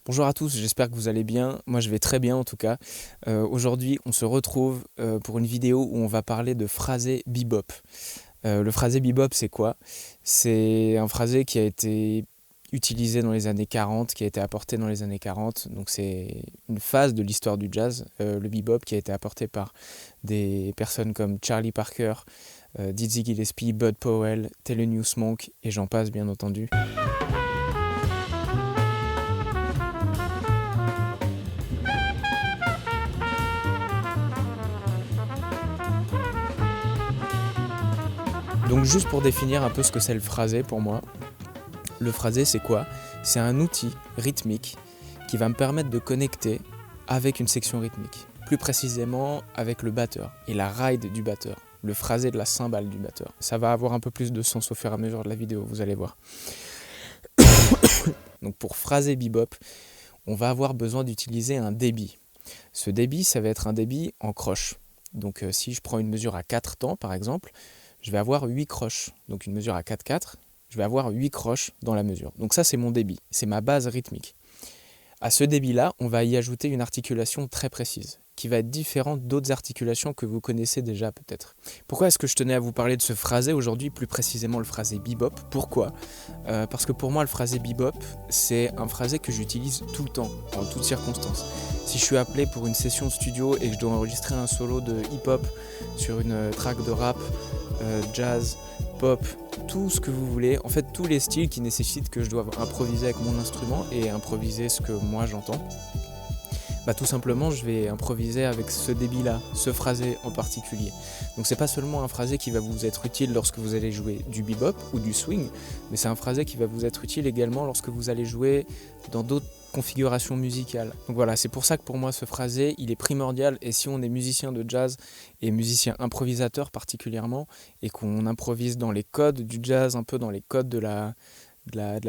Bonjour à tous, j'espère que vous allez bien. Moi, je vais très bien en tout cas. Aujourd'hui, on se retrouve pour une vidéo où on va parler de phrasé bebop. Le phrasé bebop, c'est quoi? C'est un phrasé qui a été utilisé dans les années 40, qui a été apporté dans les années 40. Donc, c'est une phase de l'histoire du jazz, le bebop, qui a été apporté par des personnes comme Charlie Parker, Dizzy Gillespie, Bud Powell, Thelonious Monk, et j'en passe bien entendu. Donc juste pour définir un peu ce que c'est le phrasé pour moi, le phrasé c'est quoi? C'est un outil rythmique qui va me permettre de connecter avec une section rythmique, plus précisément avec le batteur et la ride du batteur, le phrasé de la cymbale du batteur. Ça va avoir un peu plus de sens au fur et à mesure de la vidéo, vous allez voir. Donc pour phraser bebop, on va avoir besoin d'utiliser un débit. Ce débit, ça va être un débit en croche. Donc si je prends une mesure à 4 temps par exemple, je vais avoir 8 croches. Donc une mesure à 4/4, je vais avoir 8 croches dans la mesure. Donc ça, c'est mon débit, c'est ma base rythmique. À ce débit-là, on va y ajouter une articulation très précise, qui va être différente d'autres articulations que vous connaissez déjà peut-être. Pourquoi est-ce que je tenais à vous parler de ce phrasé aujourd'hui, plus précisément le phrasé bebop? Pourquoi? Parce que pour moi, le phrasé bebop, c'est un phrasé que j'utilise tout le temps, en toutes circonstances. Si je suis appelé pour une session studio et que je dois enregistrer un solo de hip-hop sur une track de rap, jazz, pop, tout ce que vous voulez, en fait tous les styles qui nécessitent que je doive improviser avec mon instrument et improviser ce que moi j'entends, tout simplement je vais improviser avec ce débit là, ce phrasé en particulier. Donc c'est pas seulement un phrasé qui va vous être utile lorsque vous allez jouer du bebop ou du swing, mais c'est un phrasé qui va vous être utile également lorsque vous allez jouer dans d'autres configuration musicale. Donc voilà, c'est pour ça que pour moi ce phrasé, il est primordial, et si on est musicien de jazz et musicien improvisateur particulièrement, et qu'on improvise dans les codes du jazz, un peu dans les codes de la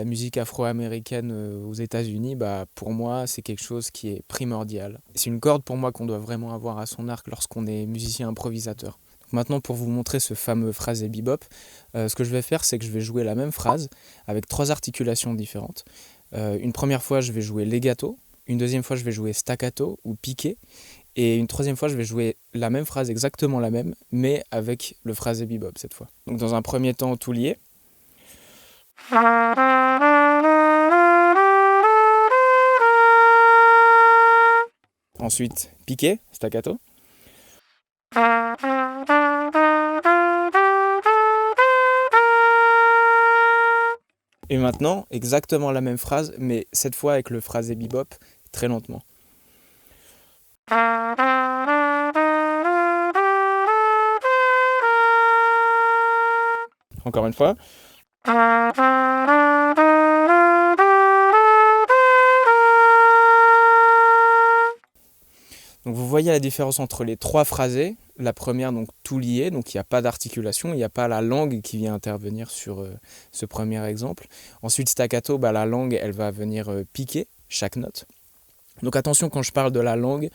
musique afro-américaine aux États-Unis, pour moi c'est quelque chose qui est primordial. C'est une corde pour moi qu'on doit vraiment avoir à son arc lorsqu'on est musicien improvisateur. Donc maintenant, pour vous montrer ce fameux phrasé bebop, ce que je vais faire, c'est que je vais jouer la même phrase avec 3 articulations différentes. Une première fois, je vais jouer legato. Une deuxième fois, je vais jouer staccato ou piqué. Et une troisième fois, je vais jouer la même phrase, exactement la même, mais avec le phrasé bebop cette fois. Donc dans un premier temps, tout lié. Ensuite, piqué, staccato. Et maintenant, exactement la même phrase, mais cette fois avec le phrasé bebop, très lentement. Encore une fois. Donc vous voyez la différence entre les 3 phrasés. La première, donc tout lié, donc il n'y a pas d'articulation, il n'y a pas la langue qui vient intervenir sur ce premier exemple. Ensuite staccato, la langue elle va venir piquer chaque note. Donc attention, quand je parle de la langue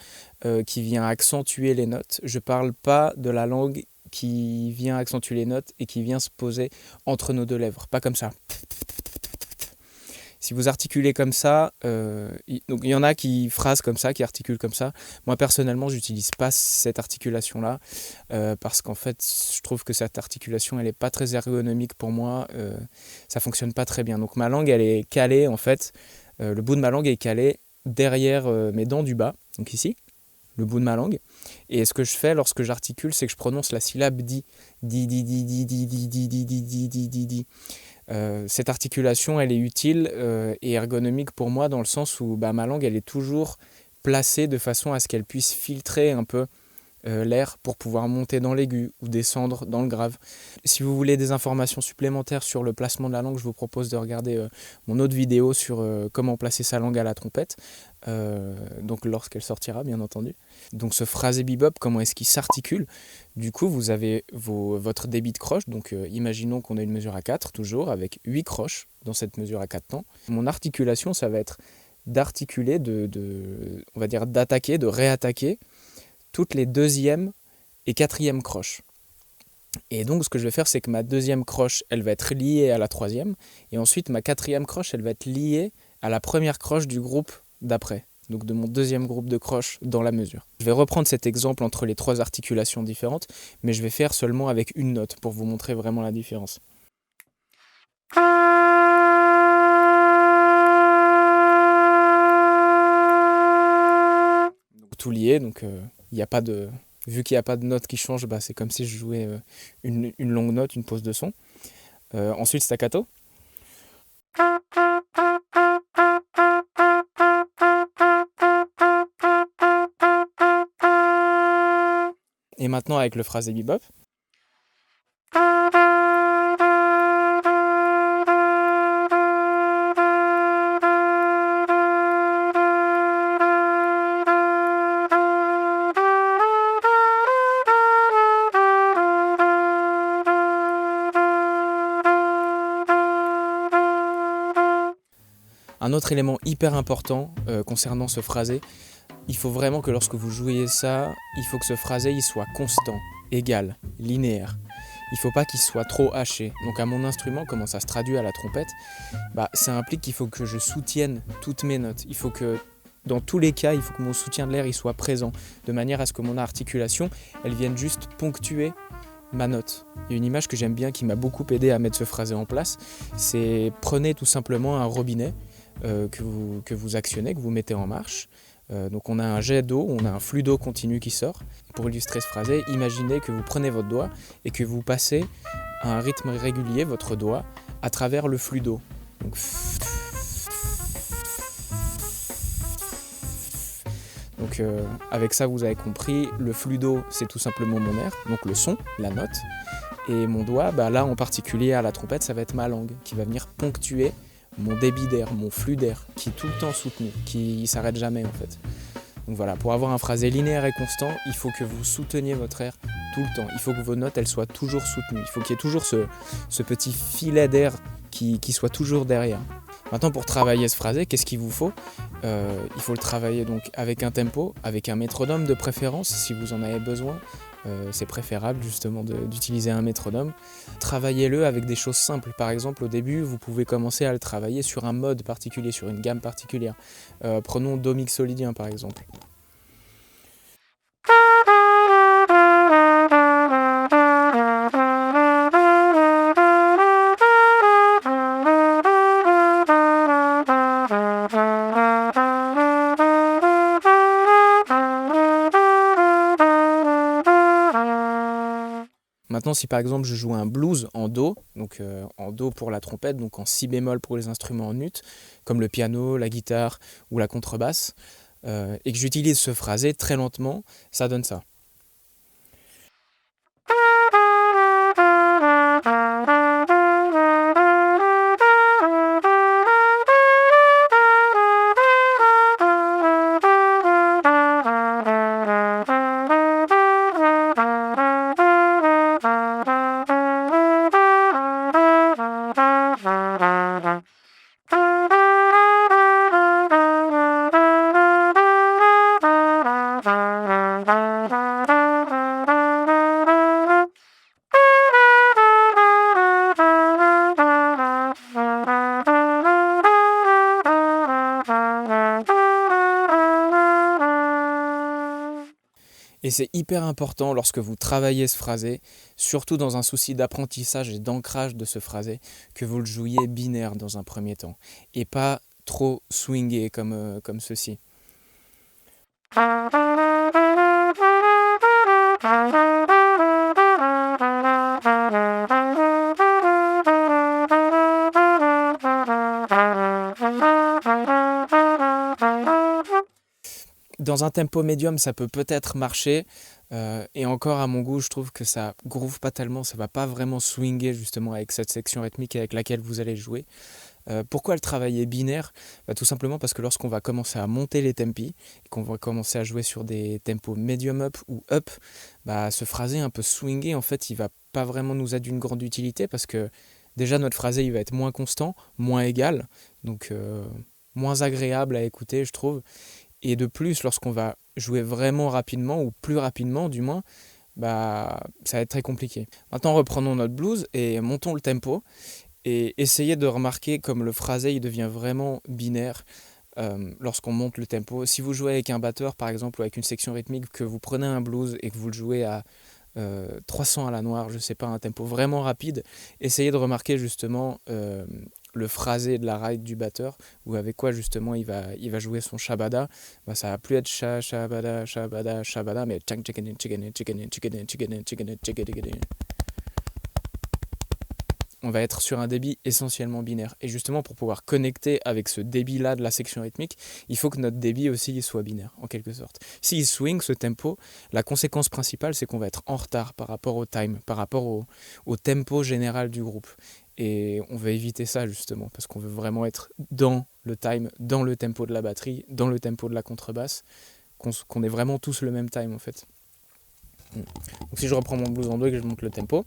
qui vient accentuer les notes, je ne parle pas de la langue qui vient accentuer les notes et qui vient se poser entre nos 2 lèvres, pas comme ça. Si vous articulez comme ça, donc il y en a qui phrasent comme ça, qui articulent comme ça. Moi personnellement, j'utilise pas cette articulation-là parce qu'en fait, je trouve que cette articulation, elle est pas très ergonomique pour moi. Ça fonctionne pas très bien. Donc ma langue, elle est calée en fait. Le bout de ma langue est calé derrière mes dents du bas, donc ici, le bout de ma langue. Et ce que je fais lorsque j'articule, c'est que je prononce la syllabe di, di, di, di, di, di, di, di, di, di, di, di, di, di. Cette articulation, elle est utile et ergonomique pour moi dans le sens où ma langue, elle est toujours placée de façon à ce qu'elle puisse filtrer un peu l'air pour pouvoir monter dans l'aigu ou descendre dans le grave. Si vous voulez des informations supplémentaires sur le placement de la langue, je vous propose de regarder mon autre vidéo sur comment placer sa langue à la trompette, donc lorsqu'elle sortira bien entendu. Donc ce phrasé bebop, comment est-ce qu'il s'articule? Du coup vous avez votre débit de croche, donc imaginons qu'on a une mesure à 4 toujours avec 8 croches dans cette mesure à 4 temps. Mon articulation, ça va être d'articuler, on va dire d'attaquer, de réattaquer toutes les 2e et 4e croches. Et donc ce que je vais faire, c'est que ma 2e croche, elle va être liée à la 3e, et ensuite ma 4e croche, elle va être liée à la première croche du groupe d'après, donc de mon deuxième groupe de croches dans la mesure. Je vais reprendre cet exemple entre les 3 articulations différentes, mais je vais faire seulement avec une note pour vous montrer vraiment la différence. Donc, tout lié, donc il n'y a pas de... Vu qu'il n'y a pas de note qui change, c'est comme si je jouais une longue note, une pause de son. Ensuite, staccato. Et maintenant avec le phrasé bebop. Un autre élément hyper important concernant ce phrasé, il faut vraiment que lorsque vous jouiez ça, il faut que ce phrasé il soit constant, égal, linéaire. Il ne faut pas qu'il soit trop haché. Donc à mon instrument, comment ça se traduit à la trompette, ça implique qu'il faut que je soutienne toutes mes notes. Il faut que, dans tous les cas, il faut que mon soutien de l'air il soit présent, de manière à ce que mon articulation, elle vienne juste ponctuer ma note. Il y a une image que j'aime bien qui m'a beaucoup aidé à mettre ce phrasé en place, c'est prenez tout simplement un robinet que vous actionnez, que vous mettez en marche. Donc on a un jet d'eau, on a un flux d'eau continu qui sort. Pour illustrer ce phrasé, imaginez que vous prenez votre doigt et que vous passez à un rythme régulier votre doigt à travers le flux d'eau. Donc avec ça vous avez compris, le flux d'eau c'est tout simplement mon air, donc le son, la note. Et mon doigt, là en particulier à la trompette, ça va être ma langue qui va venir ponctuer mon débit d'air, mon flux d'air, qui est tout le temps soutenu, qui ne s'arrête jamais en fait. Donc voilà, pour avoir un phrasé linéaire et constant, il faut que vous souteniez votre air tout le temps. Il faut que vos notes elles soient toujours soutenues. Il faut qu'il y ait toujours ce petit filet d'air qui soit toujours derrière. Maintenant, pour travailler ce phrasé, qu'est-ce qu'il vous faut ? Il faut le travailler donc avec un tempo, avec un métronome de préférence si vous en avez besoin. C'est préférable justement d'utiliser un métronome. Travaillez-le avec des choses simples. Par exemple, au début, vous pouvez commencer à le travailler sur un mode particulier, sur une gamme particulière. Prenons Do mixolydien par exemple. Maintenant, si par exemple je joue un blues en Do, donc en Do pour la trompette, donc en si bémol pour les instruments en ut, comme le piano, la guitare ou la contrebasse, et que j'utilise ce phrasé très lentement, ça donne ça. Et c'est hyper important lorsque vous travaillez ce phrasé, surtout dans un souci d'apprentissage et d'ancrage de ce phrasé, que vous le jouiez binaire dans un premier temps, et pas trop swingé comme ceci. Dans un tempo médium, ça peut peut-être marcher, et encore à mon goût, je trouve que ça groove pas tellement, ça va pas vraiment swinger justement avec cette section rythmique avec laquelle vous allez jouer. Pourquoi le travailler binaire ? Tout simplement parce que lorsqu'on va commencer à monter les tempi, et qu'on va commencer à jouer sur des tempos medium up ou up, ce phrasé un peu swingé, en fait, il va pas vraiment nous être d'une grande utilité parce que déjà notre phrasé il va être moins constant, moins égal, donc moins agréable à écouter, je trouve. Et de plus, lorsqu'on va jouer vraiment rapidement, ou plus rapidement du moins, ça va être très compliqué. Maintenant, reprenons notre blues et montons le tempo. Et essayez de remarquer comme le phrasé il devient vraiment binaire. lorsqu'on monte le tempo. Si vous jouez avec un batteur par exemple ou avec une section rythmique, que vous prenez un blues et que vous le jouez à 300 à la noire, je sais pas, un tempo vraiment rapide, essayez de remarquer justement le phrasé de la ride du batteur, ou avec quoi justement il va jouer son shabada. Bah, ça va plus être shabada, shabada, shabada, mais on va être sur un débit essentiellement binaire. Et justement, pour pouvoir connecter avec ce débit-là de la section rythmique, il faut que notre débit aussi soit binaire, en quelque sorte. S'il swing, ce tempo, la conséquence principale, c'est qu'on va être en retard par rapport au time, par rapport au tempo général du groupe. Et on veut éviter ça, justement, parce qu'on veut vraiment être dans le time, dans le tempo de la batterie, dans le tempo de la contrebasse, qu'on ait vraiment tous le même time, en fait. Donc si je reprends mon blues en do et que je monte le tempo,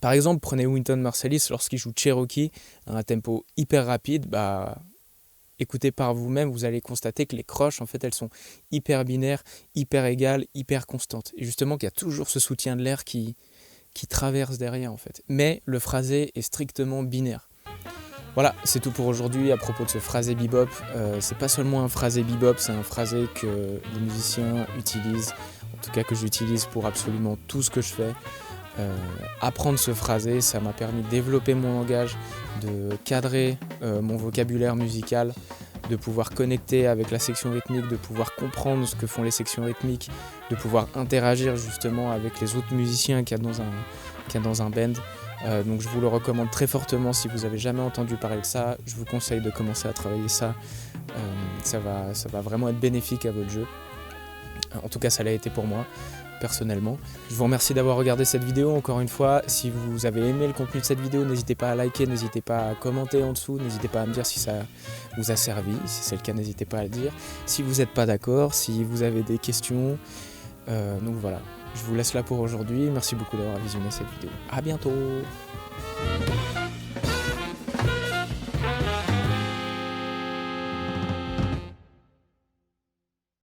par exemple, prenez Wynton Marsalis lorsqu'il joue Cherokee à un tempo hyper rapide, bah, écoutez par vous-même, vous allez constater que les croches, en fait, elles sont hyper binaires, hyper égales, hyper constantes. Et justement, qu'il y a toujours ce soutien de l'air qui traverse derrière, en fait. Mais le phrasé est strictement binaire. Voilà, c'est tout pour aujourd'hui à propos de ce phrasé bebop. C'est pas seulement un phrasé bebop, c'est un phrasé que les musiciens utilisent, en tout cas que j'utilise pour absolument tout ce que je fais. Apprendre ce phrasé, ça m'a permis de développer mon langage, de cadrer mon vocabulaire musical, de pouvoir connecter avec la section rythmique, de pouvoir comprendre ce que font les sections rythmiques, de pouvoir interagir justement avec les autres musiciens qu'il y a dans un band. Donc je vous le recommande très fortement si vous n'avez jamais entendu parler de ça. Je vous conseille de commencer à travailler ça. Ça va vraiment être bénéfique à votre jeu. En tout cas, ça l'a été pour moi, personnellement. Je vous remercie d'avoir regardé cette vidéo. Encore une fois, si vous avez aimé le contenu de cette vidéo, n'hésitez pas à liker, n'hésitez pas à commenter en dessous, n'hésitez pas à me dire si ça vous a servi. Si c'est le cas, n'hésitez pas à le dire. Si vous n'êtes pas d'accord, si vous avez des questions. Donc voilà, je vous laisse là pour aujourd'hui. Merci beaucoup d'avoir visionné cette vidéo. À bientôt.